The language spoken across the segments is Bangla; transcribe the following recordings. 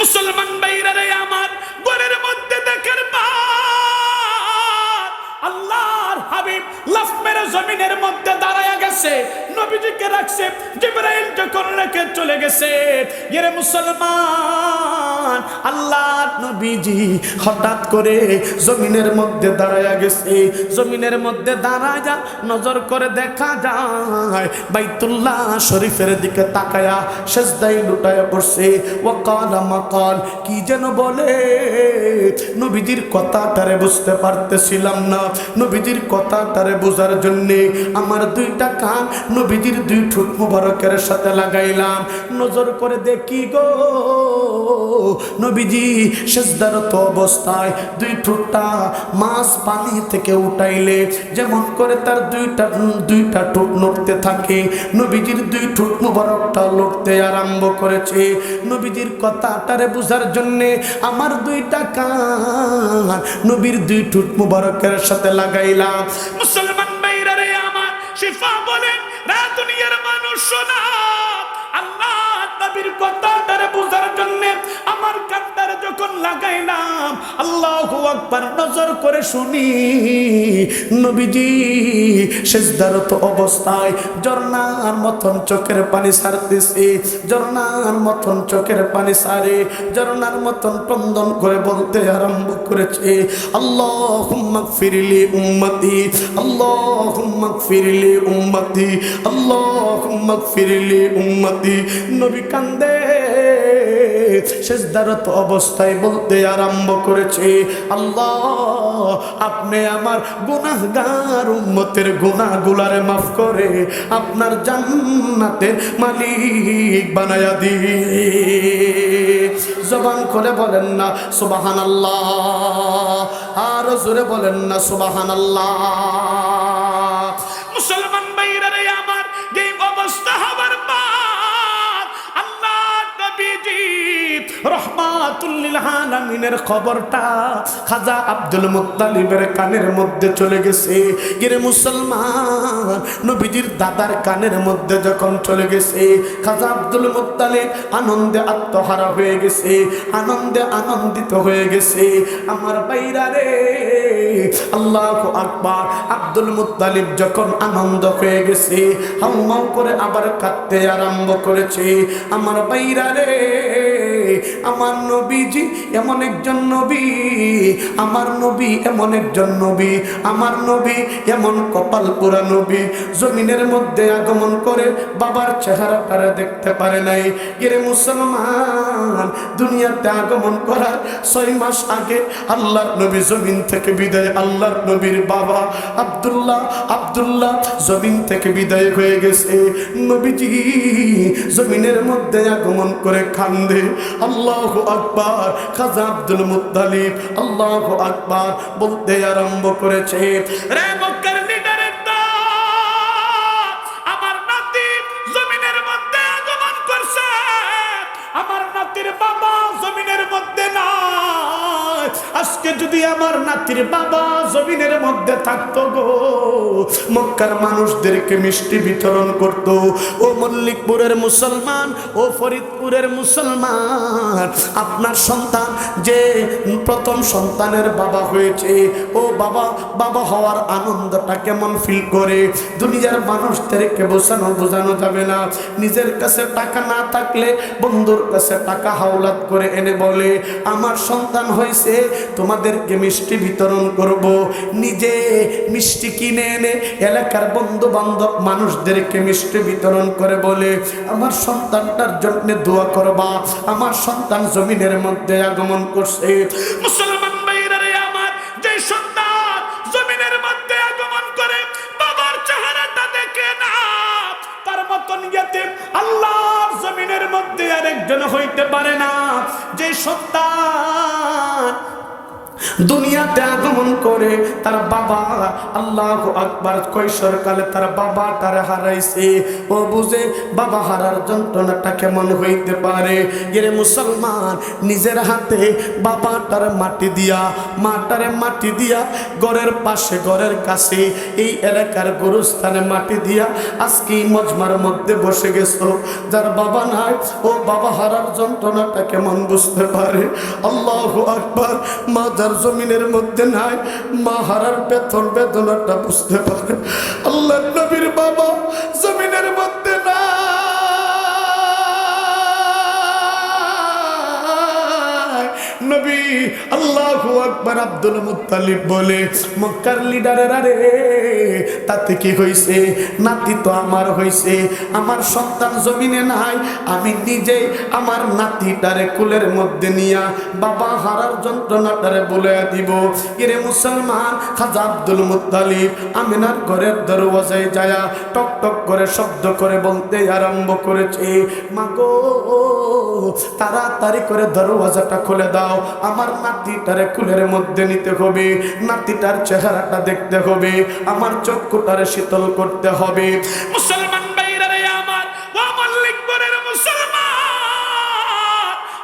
মুসলমান ভাইরা রে আমার, ঘরের মধ্যে দেখেন মা আল্লাহর হাবিব লাফ মেরে জমিনের মধ্যে দাঁড়ায়া গেছে, নবীজিকে রাখছে। জিবরাইল যখন রেখে চলে গেছে, এরে মুসলমান আল্লাহর নবীজি হঠাৎ করে জমিনের মধ্যে দাঁড়ায়া গেছে। জমিনের মধ্যে দাঁড়ায়া নজর করে দেখা যায় বাইতুল্লাহ শরীফের দিকে তাকায়া সেজদায় লুটায়া পড়ছে। ওয়াকাল মাকাল, কি যেন বলে, নবীজির কথাটারে বুঝতে পারতেছিলাম না। নবীজির কথাটারে বোঝার জন্যে আমার দুইটা কান নবীজির দুই ঠোঁট মুবারকের সাথে লাগাইলাম। নজর করে দেখি গো, নবীজি সেজদারত অবস্থায় দুই ঠোঁটটা মাছ পানি থেকে উঠাইলে যেমন করে তার দুইটা ঠোঁট নড়তে থাকে, নবীজির দুই ঠোঁট মুবারকটা লড়তে আরম্ভ করেছে। নবীজির কথাটারে বোঝার জন্যে আমার দুইটা কান নবীর দুই ঠোঁট মুবারকের সাথে লাগাইলাম। মুসলমান ভাইরা রে আমার, শিফা বলেন রা দুনিয়ার মানুষ শোনা, আল্লাহ নবীর কথাটারে বোঝার জন্য আমার কানটারে যখন লাগাইলাম, আল্লাহু আকবার, নজর করে শুনি নবীজি সেজদারত অবস্থায় ঝর্ণার মতন চোখের পানি ছাড়তেছে, ঝর্ণার মতন চোখের পানি ছাড়ে, ঝর্ণার মতন ক্রন্দন করে বলতে আরম্ভ করেছে, আল্লাহুম্মা গফিরলি উম্মতি, আল্লাহুম্মা গফিরলি উম্মতি, আল্লাহুম্মা গফিরলি উম্মতি। নবী কান্দে সেজদারত অবস্থায় বলতে আরম্ভ করেছে, আল্লাহ আপনি আমার গুনাহগার উম্মতের গুনাহগুলারে মাফ করে আপনার জান্নাতের মালিক বানায়া দিন। জবান খুলে বলেন না সুবহানাল্লাহ, আর জোরে বলেন না সুবহানাল্লাহ। মুসলমান ভাইরা রে আমার, যে অবস্থা হবার পর আল্লাহ নবীজি রহমাতুল লিল আলামিনের খবরটা খাজা আব্দুল মুত্তালিবের কানের মধ্যে চলে গেছে। গিরে মুসলমান, নবীজির দাদার কানের মধ্যে যখন চলে গেছে, খাজা আব্দুল মুত্তালিব আনন্দে আত্মহারা হয়ে গেছে, আনন্দে আনন্দিত হয়ে গেছে। আমার ভাইরা রে, আল্লাহু আকবার। আব্দুল মুত্তালিব যখন আনন্দ হয়ে গেছে, হাউমাউ করে আবার কাঁদতে আরম্ভ করেছে। আমার ভাইরা রে, আমার নবীজি এমন একজন নবী, আমার নবী এমন একজন নবী, আমার নবী এমন কপাল পোড়া নবী, জমিনের মধ্যে আগমন করে বাবার চেহারাটারে দেখতে পারে নাই। এর মুসলমান, দুনিয়াতে আগমন করার 6 মাস আগে আল্লাহর নবী জমিন থেকে বিদায়, আল্লাহর নবীর বাবা আব্দুল্লাহ জমিন থেকে বিদায় হয়ে গেছে। নবীজি জমিনের মধ্যে আগমন করে কান্দে, আল্লাহু আকবার। খাজা আব্দুল মুত্তালিব আল্লাহু আকবার বলতে আরম্ভ করেছে, রে মক্কার লিডারের দল, আমার নাতি জমিনের মধ্যে আগমন করছে, আমার নাতির বাবা জমিনের মধ্যে নাই। আজকে যদি আমার নাতির বাবা জমিনের মধ্যে থাকতো গো, মক্কার মানুষদেরকে মিষ্টি বিতরণ করত। ও মল্লিকপুরের মুসলমান, ও ফরিদপুরের মুসলমান, আপনার সন্তান যে প্রথম সন্তানের বাবা হয়েছে, ও বাবা হওয়ার আনন্দটা কেমন ফিল করে দুনিয়ার মানুষদেরকে বোঝানো যাবে না। নিজের কাছে টাকা না থাকলে বন্ধুর কাছে টাকা হাওলাত করে এনে বলে, আমার সন্তান হয়েছে, তোমাদেরকে মিষ্টি বিতরণ করব। নিজে মিষ্টি কিনে এনে এলাকার বন্ধু বান্ধব মানুষদেরকে মিষ্টি বিতরণ করে বলে, আমার সন্তানটার জন্য দোয়া করবা, আমার সন্তান জমিনের মধ্যে আগমন করছে। মুসলমান ভাইরা রে আমার, যে সন্তান জমিনের মধ্যে আগমন করে বাবার চেহারাটা দেখে না, তার মতন ইয়াতীম আল্লাহর জমিনের মধ্যে আরেকজন হইতে পারে না। যে সন্তান দুনিয়াতে আগমন করে তার বাবা, আল্লাহু আকবার, কৈশোরকালে তার বাবা তার হারাইছে। ও বুঝে বাবা হারার যন্ত্রণাটা কেমন হইতে পারে। এর মুসলমান নিজের হাতে বাবাটার মাটি দিয়া, মাটারে মাটি দিয়া, ঘরের পাশে ঘরের কাছে এই এলাকার গুরুস্থানে মাটি দিয়া আজকে মজমার মধ্যে বসে গেছো। যার বাবা নাই ও বাবা হারার যন্ত্রণাটা কেমন বুঝতে পারে। আল্লাহু আকবার। মা যার জমিনের মধ্যে নাই, মা হারার বেদনাটা বুঝতে পারে। আল্লাহ নবীর বাবা জমিনের মধ্যে নাই, নবী আল্লাহু আকবার। আব্দুল মুত্তালিব বলে, মক্কার লিডারেরা রে, তাতে কি হইছে? নাতি তো আমার হইছে, আমার সন্তান জমিনে নাই, আমি নিজেই আমার নাতিটারে কুলের মধ্যে নিয়া বাবা হারার যন্ত্রণাটারে বলে দিব। এরে মুসলমান, খাজা আব্দুল মুত্তালিব আমিনার ঘরের দরওয়াজায় যায়া টক টক করে শব্দ করে বলতে আরম্ভ করেছে, মাগো তাড়াতাড়ি করে দরওয়াজাটা খুলে দাও, আমার নাতিটারে কুলের মধ্যে নিতে হবে, নাতিটার চেহারাটা দেখতে হবে, আমার চক্ষুটারে শীতল করতে হবে। মুসলমান ভাইরা রে আমার, ও মল্লিকপুরের মুসলমান,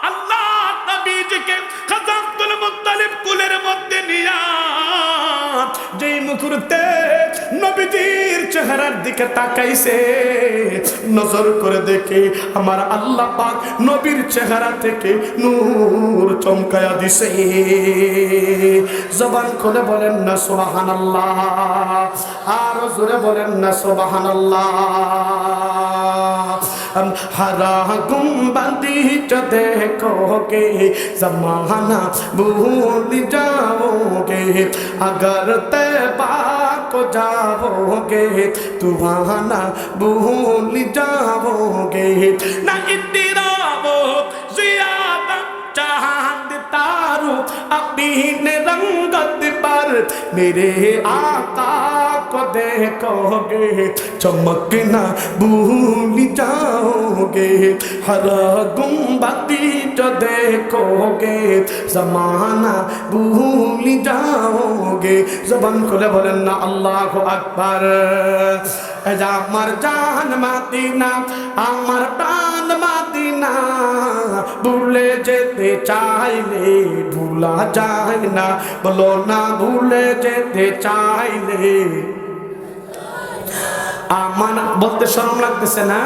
আল্লাহ নবীজিকে খাজা আব্দুল মুত্তালিব কুলের মধ্যে নিয়া যেই মুহূর্তে নবীজির চেহারার দিকে তাকাইছে, নজর করে দেখে আমার আল্লাহ পাক নবীর চেহারা থেকে নূর চমকায়া দিছে। জবান খুলে বলেন না সুবহানাল্লাহ, আর জোরে বলেন না সুবহানাল্লাহ। हरा गुम्बदी जो देखोगे ज़माना भूल जाओगे, अगर तैबा को जाओगे तुहाना भूल जाओगे। ना इत्तिराबो ज़ियादा चांद तारो अपने रंगत पर मेरे आका को देखोगे चमकना भूल जाओगे। हरा गुम्बदी जो देखोगे ज़माना भूल जाओगे। ज़बान खुले बोलें ना अल्लाहु अकबर। আমার জান মদিনা, আমার প্রাণ মদিনা, ভুলে যেতে চাইলে ভুলা যায় না, বলো না ভুলে যেতে চাইলে। আমার বলতে শরম লাগতেছে না?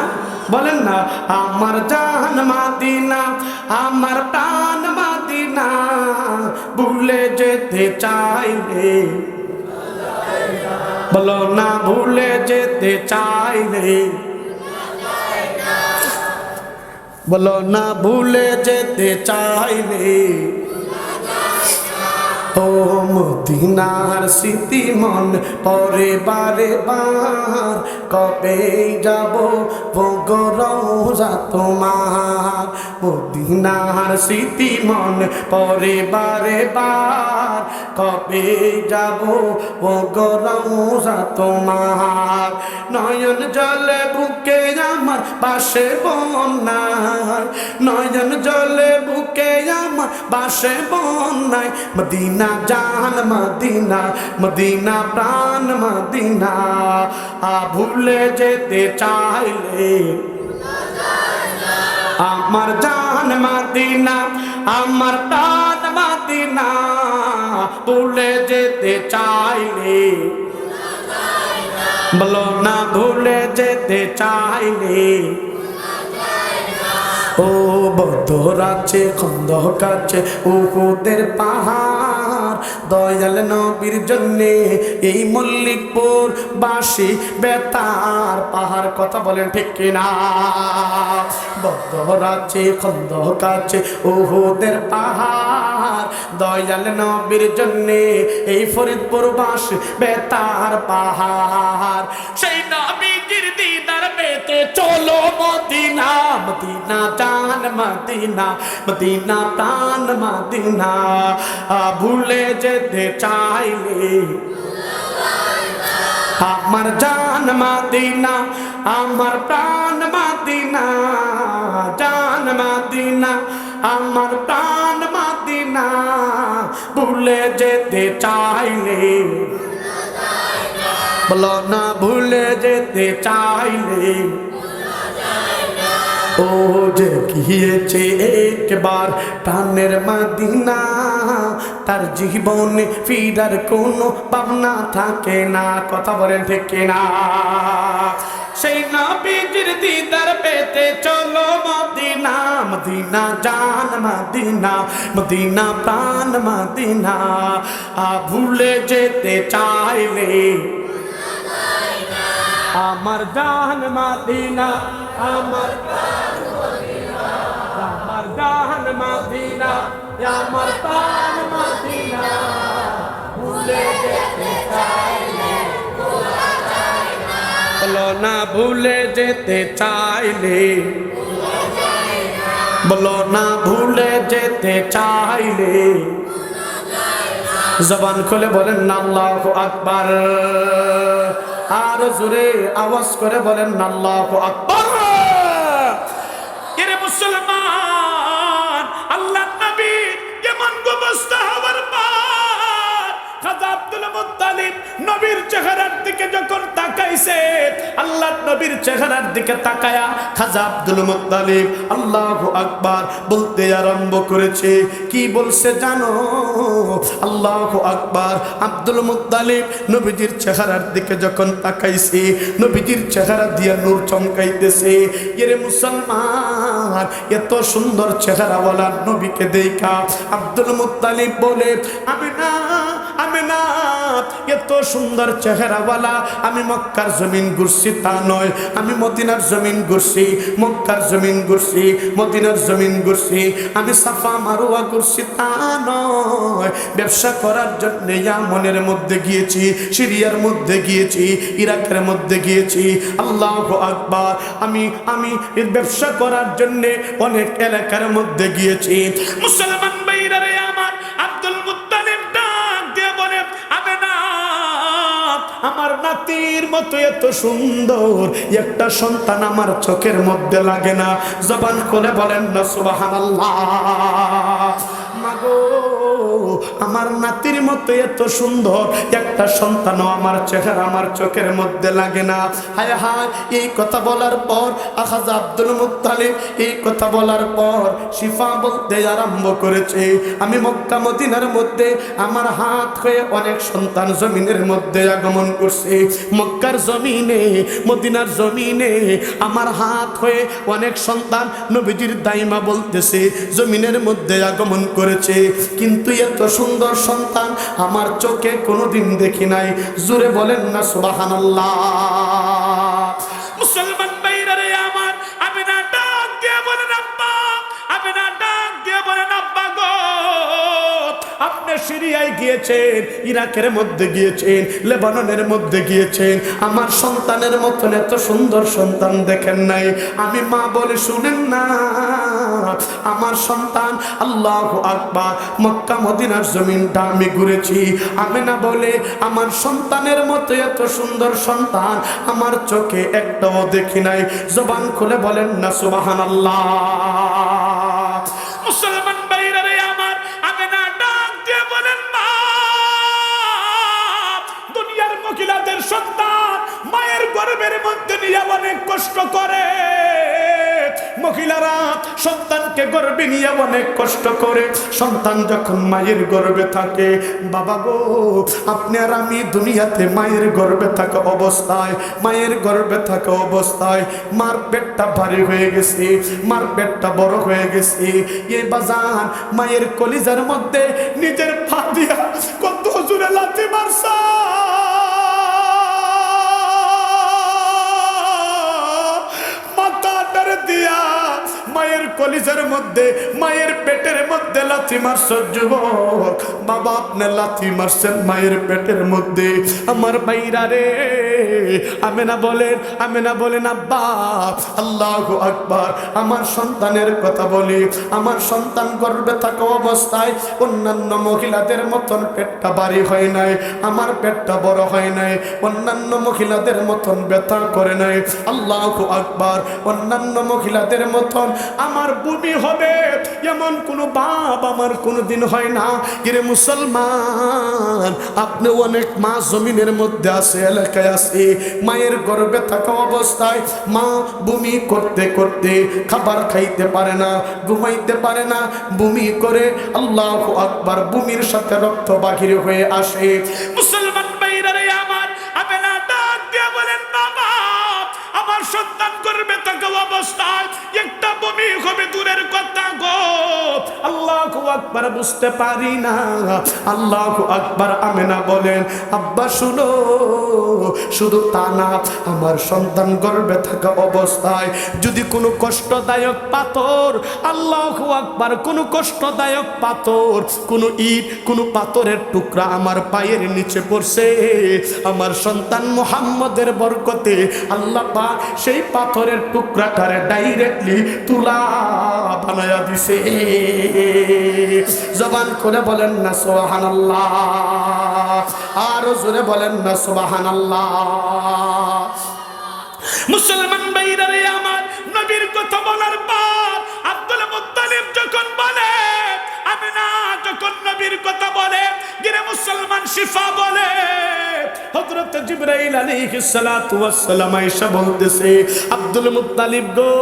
বলেন না, আমার জান মদিনা, আমার প্রাণ মদিনা, ভুলে যেতে চাইলে, বলো না ভুলে যেতে চাইলে, বলো না ভুলে যেতে চাইলে। ও মদিনার স্মৃতি মন পরে বারে বার, কবে যাব গো রওজা তোমার। মদিনার স্মৃতি মন পরে বারে বার, কবে যাব গো রওজা তোমার। নয়ন জলে বুকে আমার পাশে বন্যায়, নয়ন জলে বুকে আমার পাশে বন্যায়। মদিনা জান মদিনা, মদিনা প্রাণ মদিনা, ভুলে যেতে চাইলে। আমার জান মদিনা, আমার প্রাণ মদিনা, ভুলে যেতে চাইলে, বলো না ভুলে যেতে চাইলে। ও বদর আছে খন্দক আছে উহুদের পাহাড়, দয়াল নবীর জন্যে এই মল্লিকপুর বাসী বেতার পাহাড়। কথা বলেন ঠিক কিনা? বদর আছে খন্দক আছে উহুদের পাহাড়, দয়াল নবীর জন্যে এই ফরিদপুর বাসী বেতার পাহাড়। সেই নবীজির দিদার পেতে চলো মদিনা, মদিনা জান মদিনা, মদিনা প্রাণ মদিনা, ভুলে যেতে চাইলে। আমার জান মদিনা, আমার প্রাণ মদিনা, জান মদিনা, আমার প্রাণ মদিনা, ভুলে যেতে চাইলে, বলো না ভুলে যেতে চাইলে, ও যে গিয়েছে একবার প্রাণের মদিনা, তার জীবনে ফিরার কোনো ভাবনা থাকে না। কথা বলেন ঠিক কিনা? সেই নবীজির দিদার পেতে চলো মদিনা, মদিনা জান মদিনা, মদিনা প্রাণ মদিনা। ভুলে যেতে চাইলে আমার জান মদিনা, আমার প্রাণ মদিনা, আমার জান মদিনা, আমার প্রাণ মদিনা। ভুলে যেতে চাইলে ভোলা যায় না, বলো না ভুলে যেতে চাইলে, বলো না ভুলে যেতে চাইলে। জবান খুলে বলেন না আল্লাহু আকবার, আর জোরে আওয়াজ করে বলেন না আল্লাহু আকবার। এরে মুসলমান, আল্লাহ নবী কেমন অবস্থা হবার পর খাজা আব্দুল মুত্তালিব নবীর চেহারার দিকে যখন তাকাইছে, আল্লাহ নবীর চেহারার দিকে তাকায়া খাজা আব্দুল মুত্তালিব আল্লাহু আকবার বলতে আরম্ভ করেছে। কি বলছে জানো? আল্লাহু আকবার। আব্দুল মুত্তালিব নবীজির চেহারার দিকে যখন তাকাইছে, নবীজির চেহারা দিয়া নূর চমকাইতেছে। এরে মুসলমান, এত সুন্দর চেহারাওয়ালা নবীকে দেখা আব্দুল মুত্তালিব বলে, আমিনা আমিনা, এত সুন্দর চেহারাওয়ালা আমি মক্কার জমিন ঘুরছি তা নয়, আমি মদিনার জমিন ঘুরছি, মক্কার জমিন ঘুরছি, মদিনার জমিন ঘুরছি, আমি সাফা মারোয়া ঘুরছি তা নয়। ব্যবসা করার জন্য ইয়ামনের মধ্যে গিয়েছি, সিরিয়ার মধ্যে গিয়েছি, ইরাকের মধ্যে গিয়েছি। আল্লাহু আকবার। আমি ব্যবসা করার জন্য অনেক এলাকার মধ্যে গিয়েছি। মুসলমান ভাইরা রে আমার, আব্দুল মুত্তালিব ডাক দিয়ে বলে, আমেনা আমার নাতির মতো এত সুন্দর একটা সন্তান আমার চোখের মধ্যে লাগে না। জবান খুলে বলেন না সুবহানাল্লাহ। মাগো, আমার নাতির মতো এত সুন্দর একটা সন্তানও আমার চেহারা আমার চোখের মধ্যে লাগে না। হায় হায়, এই কথা বলার পর খাজা আব্দুল মুত্তালিব এই কথা বলার পর শিফা বলতে আরম্ভ করেছে, আমি মক্কা মদিনার মধ্যে আমার হাত হয়ে অনেক সন্তান জমিনের মধ্যে আগমন করছে। মক্কার জমিনে, মদিনার জমিনে আমার হাত হয়ে অনেক সন্তান নবীজির দাইমা বলতেছে জমিনের মধ্যে আগমন করেছে, কিন্তু এত সুন্দর সন্তান আমার চোখে কোনোদিন দেখি নাই। জোরে বলেন না সুবহানাল্লাহ। মুসলমান ভাইরা রে আমার, আমি না ডাক দিয়ে বলেন আব্বা, আমি না ডাক দিয়ে বলেন আব্বা গো, আপনি সিরিয়ায় গিয়েছেন, ইরাকের মধ্যে গিয়েছেন, লেবাননের মধ্যে গিয়েছেন, আমার সন্তানের মতন এত সুন্দর সন্তান দেখেন নাই। আমি মা বলে শুনেন না, আমার সন্তান আল্লাহু আকবার মক্কা মদিনার জমিনটা আমি ঘুরেছি। আমি না বলে আমার সন্তানের মতো এত সুন্দর সন্তান আমার চোখে একটাও দেখি নাই। জবান খুলে বলেন না সুবহানাল্লাহ। মুসলমান ভাইরা রে আমার, আমি না ডাক দিয়ে বলেন মা, দুনিয়ার মহিলাদের সন্তান মায়ের গর্ভের মধ্যে নিয়ে অনেক কষ্ট করে, মহিলারা সন্তানকে গর্ভে নিয়ে অনেক কষ্ট করে। সন্তান যখন মায়ের গর্ভে থাকে, বাবা গো আপনি আর আমি দুনিয়াতে মায়ের গর্ভে থাকা অবস্থায়, মায়ের গর্ভে থাকা অবস্থায় মার পেটটা ভারী হয়ে গেছে, মার পেটটা বড় হয়ে গেছে। এই বাজান মায়ের কলিজার মধ্যে নিজের পা দিয়া কত জোরে লাথি মারছে, দিয়া মায়ের কলিজার মধ্যে, মায়ের পেটের মধ্যে লাথি মারছে। যুবক বাবা, আপনি লাথি মারছেন মায়ের পেটের মধ্যে। আমার ভাইরা রে, আমেনা বলেন আব্বা আল্লাহু আকবার। আমার সন্তানের কথা বলি, আমার সন্তান গর্ভে থাকা অবস্থায় অন্যান্য মহিলাদের মতন পেটটা ভারী হয় নাই, আমার পেটটা বড় হয় নাই, অন্যান্য মহিলাদের মতন ব্যথা করে নাই। আল্লাহু আকবার। অন্যান্য মহিলাদের মতন আমার বমি হবে এমন কোনো বাপ আমার কোনোদিন হয় না। কিরে মুসলমান, আপনি অনেক মা জমিনের মধ্যে আছে, এলাকায় আছে, মায়ের গর্ভে থাকা অবস্থায় মা বমি করতে করতে খাবার খাইতে পারে না, ঘুমাইতে পারে না, বমি করে। আল্লাহু আকবার। বমির সাথে রক্ত বাহির হয়ে আসে। মুসলমান ভাইরা রে আমার, আপনি ডাক দিয়ে বলেন বাবা আমার সন্তান গর্ভে থাকা অবস্থায় একটা বমি হবে দূরের কথা গো, আল্লাহু আকবার, বুঝতে পারি না। আল্লাহু আকবার। আমেনা বলেন আব্বা শুনো, শুধু তা না, আমার সন্তান গর্ভে থাকা অবস্থায় যদি কোনো কষ্টদায়ক পাথর, আল্লাহু আকবার, কোনো কষ্টদায়ক পাথর, কোনো ইট, কোনো পাথরের টুকরা আমার পায়ের নিচে পড়ছে, আমার সন্তান মুহাম্মদের বরকতে আল্লাহ পাক সেই পাথরের টুকরাটারে ডাইরেক্টলি তুলা বানায়া দিছে। জবান করে বলেন না সুবহানাল্লাহ, আর জোরে বলেন না সুবহানাল্লাহ। মুসলমান ভাইরা রে আমার, নবীর কথা বলার পর আব্দুল মুত্তালিব যখন বলে, আমিনা যখন নবীর কথা বলে, গিরে মুসলমান শিফা বলে, হযরত জিবরাইল আলাইহিস সালাতু ওয়াস সালাম আয়েশা বলতেছে আব্দুল মুত্তালিব গো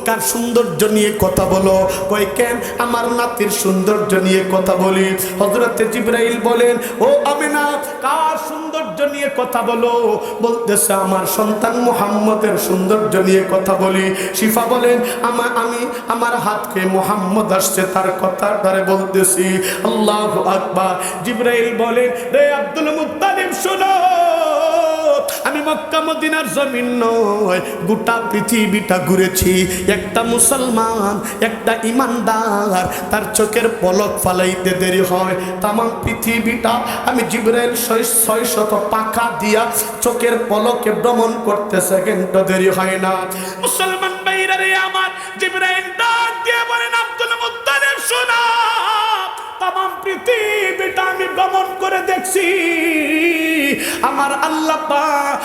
কার সৌন্দর্য নিয়ে কথা বলো? কই কেন আমার নাতির সৌন্দর্য নিয়ে কথা বলি। হযরত জিবরাইল বলেন ও আমিনা কার সৌন্দর্য নিয়ে কথা বলো? বলতেছে আমার সন্তান মুহাম্মদের সৌন্দর্য নিয়ে কথা বলি। শিফা বলেন আমি আমার হাতকে মুহাম্মদ আসছে তার কথা ধরে বলতেছি। আল্লাহু আকবার। জিবরাইল বলেন রে আব্দুল মুত্তালিব শোনো, আমি মক্কা মদিনার জমিন নয় গোটা পৃথিবীটা ঘুরেছি, একটা মুসলমান, একটা ইমানদার তার চোখের পলক ফালাইতে দেরি হয়, তাম পৃথিবীটা আমি জিবরাইল 600 পাখা দিয়া চোখের পলকে ভ্রমণ করতে সেকেন্ড দেরি হয় না। মুসলমান ভাইরা রে আমার, জিবরাইল ডাক দিয়ে বলেন আব্দুল মুত্তালিব শোনো, তাম পৃথিবীটা আমি ভ্রমণ করে দেখছি, আমার আল্লাহ পাক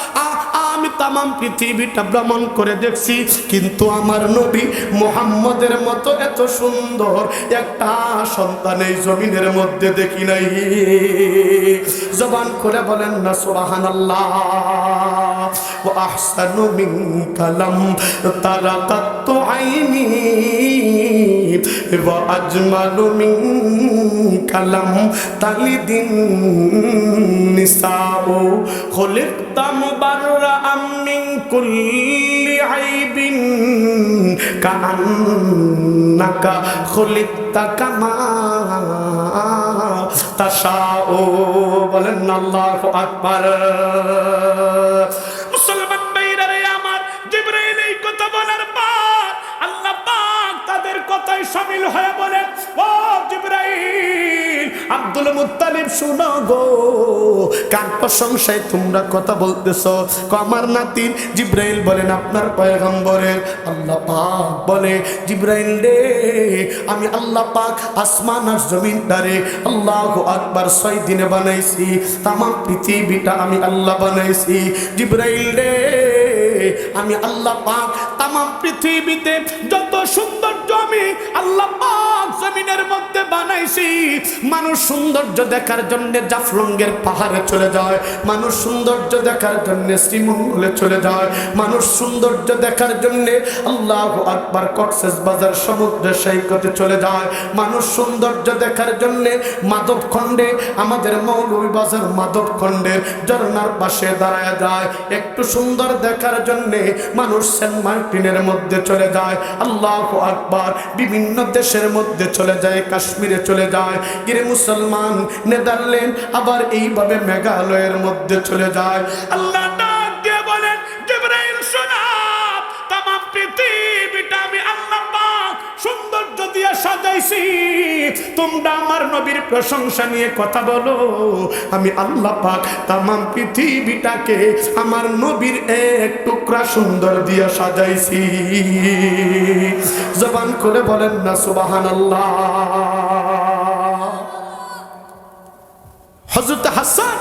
আমি তাম পৃথিবীটা ভ্রমণ করে দেখছি, কিন্তু আমার নবী মুহাম্মদের মতো এত সুন্দর একটা সন্তান এই জমিনের মধ্যে দেখি নাই। জবান করে বলেন না সুবহানাল্লাহ। ওয়া আহসানু মিনকা লাম তারাকাতু আইনি ওয়া আজমালু মিনকা লাম তালিদিন নিসাউ খুলিকতা মুবাররাআম মিন কুল্লি আইবিন কাআন্নাকা খুলিকতা কামা তাশাউ। বলেন আল্লাহু আকবার। মুসলমান ভাইরা রে আমার, জিবরাইল এই কথা বলার পর আল্লাহ পাক তাদের কথায় শামিল হয়ে বলেন ও জিবরাইল আব্দুল মুত্তালিব শুনো গো, কার প্রশংসায় তোমরা কথা বলতেছো? আমার নাতির। জিবরাইল বলেন আপনার পয়গম্বরের। আল্লাহ পাক বলে জিবরাইল রে আমি আল্লাহ পাক আসমান আর জমিনটারে আল্লাহু আকবার 6 দিনে বানাইছি, তাম পৃথিবীটা আমি আল্লাহ বানাইছি। জিবরাইল রে আমি আল্লাহ পাক তাম পৃথিবীতে যত সৌন্দর্য আমি আল্লাহ পাক জমিনের মধ্যে বানাইছি, মানুষ সৌন্দর্য দেখার জন্য জাফলঙ্গের পাহাড়ে চলে যায়, মানুষ সৌন্দর্য দেখার জন্য শ্রীমঙ্গলে চলে যায়, মানুষ সৌন্দর্য দেখার জন্য আল্লাহু আকবার কক্সেস বাজার সমুদ্র সৈকতে চলে যায়, মানুষ সৌন্দর্য দেখার জন্য মাধবখণ্ডে আমাদের মৌলভীবাজার মাধবখণ্ডের ঝর্ণার পাশে দাঁড়ায় যায়, একটু সুন্দর দেখার জন্য মানুষ সেন্ট মার্টিনের মধ্যে চলে যায়। আল্লাহু আকবার। বিভিন্ন দেশের মধ্যে চলে যায়, কাশ্মীরে চলে যায়, গিরে মুসলমান নেদারল্যান্ড, আবার এইভাবে মেঘালয়ের মধ্যে চলে যায়। আল্লাহ ডাক দিয়ে বলেন জিবরাইল শোনো, তাম পৃথিবীটা আমি আল্লাহ পাক সৌন্দর্য দিয়ে সাজাইছি, তোমরা আমার নবীর প্রশংসা নিয়ে কথা বলো, আমি আল্লাহ পাক তাম পৃথিবীটাকে আমার নবীর এক টুকরা সুন্দর দিয়ে সাজাইছি। জবান করে বলেন না সুবহানাল্লাহ। হযরত হাসান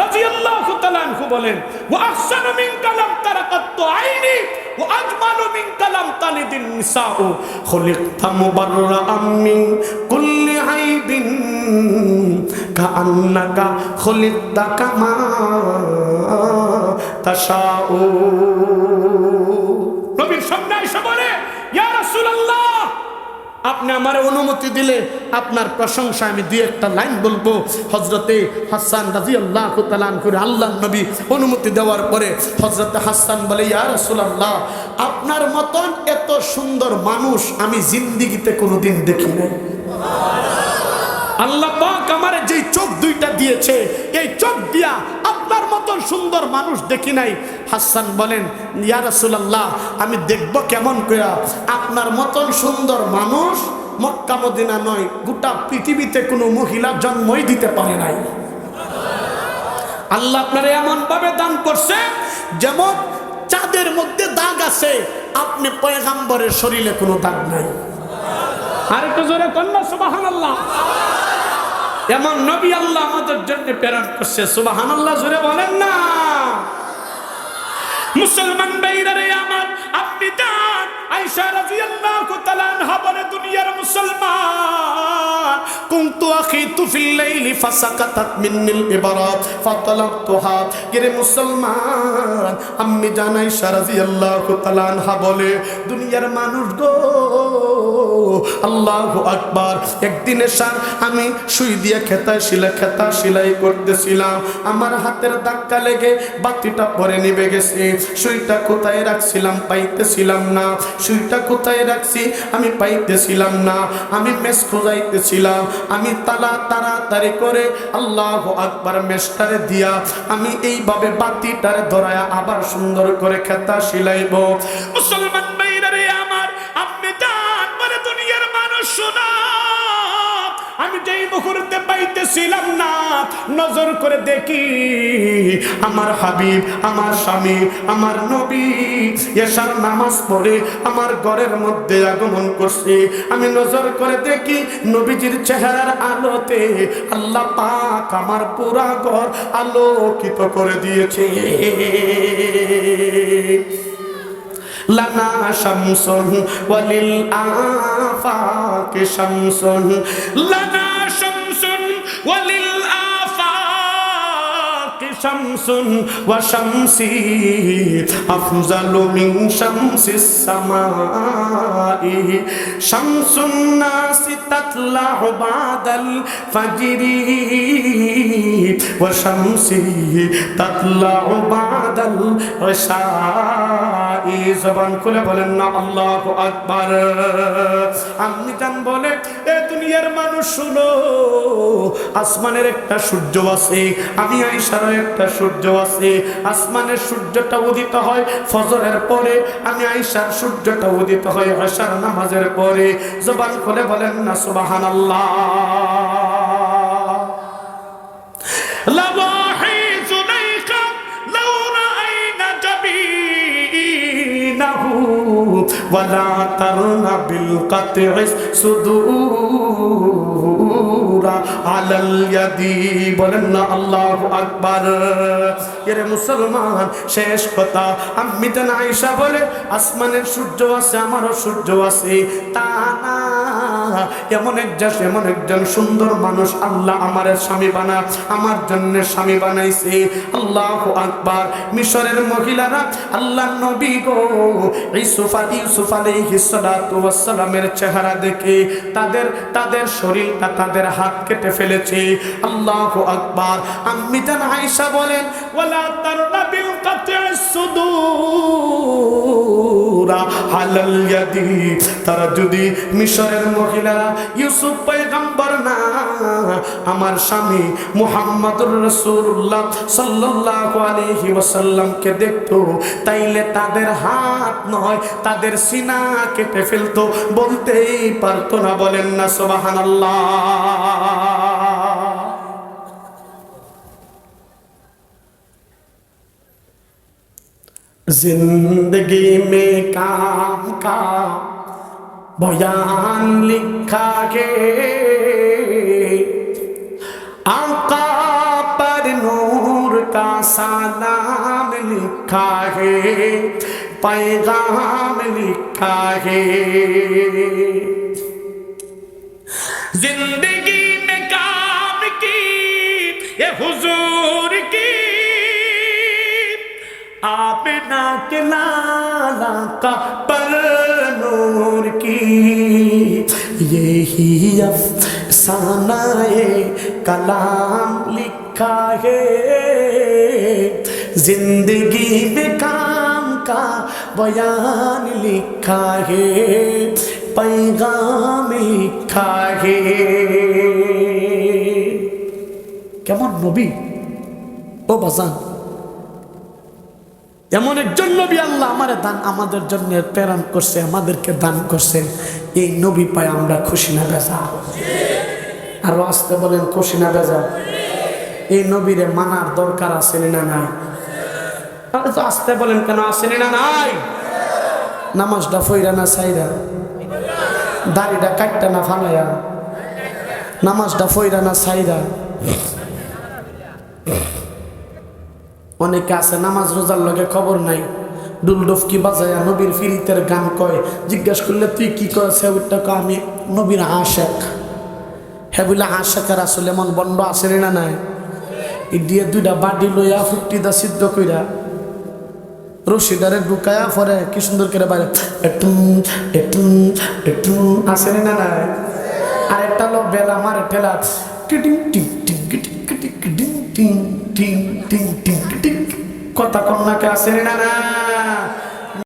রাদিয়াল্লাহু তাআলা আনহু বলেন, ওয়া আহসানু মিনকা লাম তারা কাত্তু আইনি ওয়া আজমালু মিনকা লাম তালিদিন নিসাউ খুলিকতা মুবাররাআম মিন কুল্লি আইবিন কাআন্নাকা খুলিকতা কামা তাশাউ। নবীর সামনে এসে বলে, ইয়া রাসূলুল্লাহ, আপনি আমার অনুমতি দিলে আপনার প্রশংসা আমি দুই একটা লাইন বলবো। হযরতে হাসান রাদিয়াল্লাহু তাআলা আনহু আল্লাহর নবী অনুমতি দেওয়ার পরে হযরতে হাসান বলে, ইয়া রাসূলুল্লাহ, আপনার মতন এত সুন্দর মানুষ আমি জিন্দেগিতে কোনোদিন দেখি নাই। আল্লাহ পাক আমার যে চোখ দুইটা দিয়েছে, এই চোখ দিয়া আপনার মতন সুন্দর মানুষ দেখি নাই। হাসান বলেন, ইয়া রাসূলুল্লাহ, আমি দেখব কেমন করে? আপনার মতন সুন্দর মানুষ মক্কা মদিনা নয়, গোটা পৃথিবীতে কোনো মহিলা জন্মই দিতে পারে নাই। আল্লাহ আপনারে এমন ভাবে দান করছে, যেমন চাঁদের মধ্যে দাগ আছে, আপনি পয়গম্বরের শরীরে কোনো দাগ নাই। আর একটু জোরে কন্যা সুবহানাল্লাহ। এমন নবী আল্লাহ আমাদের জন্য প্রেরণ করছে, সুবহানাল্লাহ জোরে বলেন না। মুসলমান ভাইরা রে আমার, আপনি জান আয়েশা রাদিয়াল্লাহু তাআলা আনহা বলে, দুনিয়ার মুসলমান কুনতু আখিতু ফিল লাইলি ফাসাকাতাত মিন্নিল ইবারাত ফাতালাবতুহা। কে মুসলমান, আম্মি জান আয়েশা রাদিয়াল্লাহু তাআলা আনহা বলে, দুনিয়ার মানুষ গো, আল্লাহু আকবার, একদিন এসে আমি সুই দিয়ে খেতা সেলাই করতেছিলাম, আমার হাতের ধাক্কা লেগে বাতিটা পরে নিভে গেছে। সুইটা কোথায় রাখছিলাম পাইতেছিলাম না, সুইটা কোথায় রাখছি আমি পাইতেছিলাম না। আমি মেস খুঁজাইতেছিলাম, আমি তাড়াতাড়ি করে আল্লাহু আকবার মেসটারে দিয়া আমি এইভাবে বাতিটারে ধরায়া আবার সুন্দর করে খেতা সেলাইব। মুসলমান ভাইরা রে আমার, আপনি জান বলে, দুনিয়ার মানুষ শোনা, আমি যেই মুহূর্তে পাইতেছিলাম না, নজর করে দেখি আমার হাবিব, আমার স্বামী, আমার নবী এশার নামাজ পড়ে আমার ঘরের মধ্যে আগমন করছে। আমি নজর করে দেখি নবীজির চেহারার আলোতে আল্লাহ পাক আমার পুরা ঘর আলোকিত করে দিয়েছে। লানা শামসুন ওয়ালিল আফাকি শামসুন, লানা শামসুন ওয়ালিল আফাকি শামসুন ওয়া শামসি আফজালু মিন শামসিস সামাই। শামসুন নাসি তাতলাউ বাদাল ফাজরি ওয়া শামসি তাতলাউ বাদাল ইশাই। জবান খুলে বলেন না আল্লাহু আকবার। আপনি জান বলে, এ দুনিয়ার মানুষ শুনো, আসমানের একটা সূর্য আছে, আমি আয়েশার একটা সূর্য আছে। আসমানের সূর্যটা উদিত হয় ফজরের পরে, আমি আয়েশার সূর্যটা উদিত হয় এশার নামাজের পরে। জবান খুলে বলেন না সুবহানাল্লাহ। ولا ترنا بالقطع صدور على اليد বলেন না আল্লাহু আকবার। এর মুসলমান, শেষ কথা, আম্মি জান আয়েশা বলে, আসমানের সূর্য আছে, আমারও সূর্য আছে, তা না, এমন একজন সুন্দর মানুষ আল্লাহ আমার স্বামী আমার জন্য স্বামী বানাইছে। আল্লাহু আকবার। মিশরের মহিলারা আল্লাহর নবী গো ইউসুফ আলাইহিস সালাতু ওয়াস সালামের চেহারা দেখে তাদের শরীরটা, তাদের হাত কেটে ফেলেছে। আল্লাহু আকবার। আম্মি জান আয়েশা বলেন, ওয়ালা তারনা বিল কাতি'স সুদূর তুরা হালাল ইয়াদি। তারা যদি মিশরের মহিলারা ইউসুফ পয়গম্বর না আমার স্বামী মুহাম্মদুর রাসূলুল্লাহ সাল্লাল্লাহু আলাইহি ওয়াসাল্লামকে দেখতো, তাইলে তাদের হাত নয় তাদের সিনা কেটে ফেলতো, বলতেই পারতো না। বলেন না সুবহানাল্লাহ। जिंदगी में काम का बयान लिखा है, आका पर नूर का सलाम लिखा है, पैगाम लिखा है। जिंदगी में काम की ये हुजूर की, आमिना के लाला का पर नूर की, यही अफसाना कलाम लिखा है। जिंदगी में काम का बयान लिखा है, पैगाम लिखा है। কেমন নবী ও বাজান, এমন একজন নবী আল্লাহ আমাদের জন্য প্রেরণ করছে, আমাদেরকে দান করছেন। এই নবী পাই আমরা খুশি না বেজা? আরো আসতে বলেন খুশি না বেজা? এই নবীরে মানার দরকার আছে না নাই? আসতে বলেন কেন আছে না নাই? নামাজটা ফইরা না সাইরা, দাড়িটা কাটটা না ফালাইয়া, নামাজটা ফইরা না সাইরা। অনেকে আছে নামাজ রোজার লগে খবর নাই, ডুলডফকি বাজায়া নবীর ফিরিতের গান কয়। জিজ্ঞাসা করলে তুই কি করেছে, ওইটা আমি নবীর আশেক। হ্যাঁ বলে আশেকের আসলে এমন বন্ড আছে না নাই? এই দিয়ে দুইটা বাটি লইয়া ফুটিদা সিদ্ধ কইরা রশিদারে ঢুকায়া পরে কি সুন্দর করে বাইরে একটু একটু একটু আছে না নাই? আর একটা লোক বেলা মারে ঠেলা টিটিং টিং টিং টিং টিং টিং টিং টিং টিং টিং টিং, কথা কন্যাকে আছে না নাই?